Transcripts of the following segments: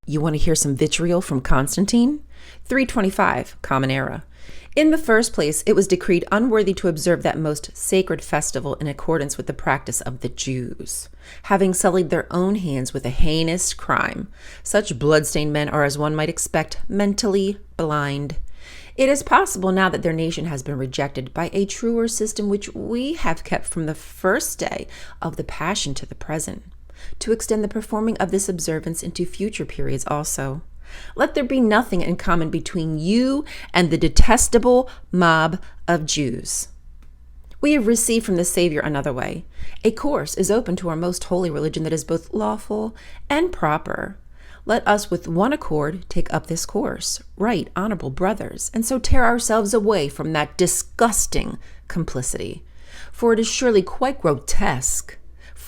You want to hear some vitriol from Constantine? 325, Common Era. In the first place, it was decreed unworthy to observe that most sacred festival in accordance with the practice of the Jews, having sullied their own hands with a heinous crime. Such bloodstained men are, as one might expect, mentally blind. It is possible now that their nation has been rejected by a truer system which we have kept from the first day of the Passion to the present, to extend the performing of this observance into future periods also. Let there be nothing in common between you and the detestable mob of Jews. We have received from the Savior another way. A course is open to our most holy religion that is both lawful and proper. Let us with one accord take up this course, right honorable brothers, and so tear ourselves away from that disgusting complicity. For it is surely quite grotesque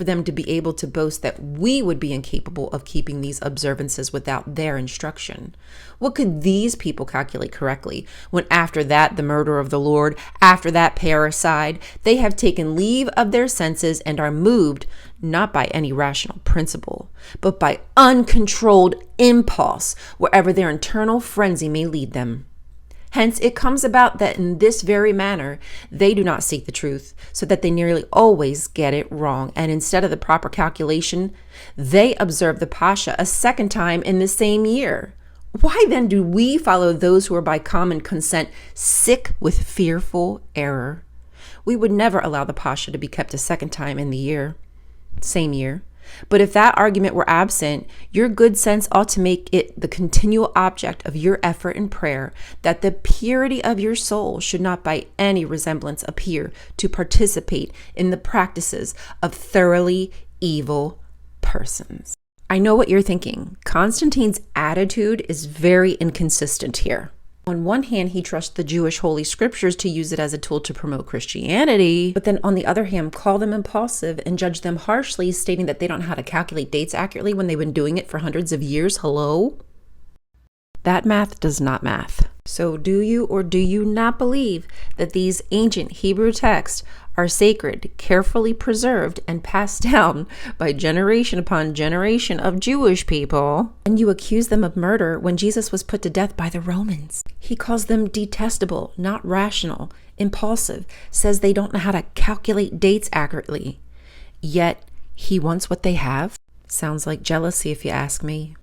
for them to be able to boast that we would be incapable of keeping these observances without their instruction. What could these people calculate correctly when after that the murder of the Lord, after that parricide, they have taken leave of their senses and are moved not by any rational principle, but by uncontrolled impulse wherever their internal frenzy may lead them? Hence, it comes about that in this very manner, they do not seek the truth, so that they nearly always get it wrong. And instead of the proper calculation, they observe the Pascha a second time in the same year. Why then do we follow those who are by common consent sick with fearful error? We would never allow the Pascha to be kept a second time in the same year. But if that argument were absent, your good sense ought to make it the continual object of your effort and prayer that the purity of your soul should not by any resemblance appear to participate in the practices of thoroughly evil persons. I know what you're thinking. Constantine's attitude is very inconsistent here. On one hand, he trusts the Jewish holy scriptures to use it as a tool to promote Christianity, but then on the other hand, call them impulsive and judge them harshly, stating that they don't know how to calculate dates accurately when they've been doing it for hundreds of years. Hello? That math does not math. So do you or do you not believe that these ancient Hebrew texts are sacred, carefully preserved, and passed down by generation upon generation of Jewish people? And you accuse them of murder when Jesus was put to death by the Romans. He calls them detestable, not rational, impulsive, says they don't know how to calculate dates accurately. Yet he wants what they have? Sounds like jealousy if you ask me.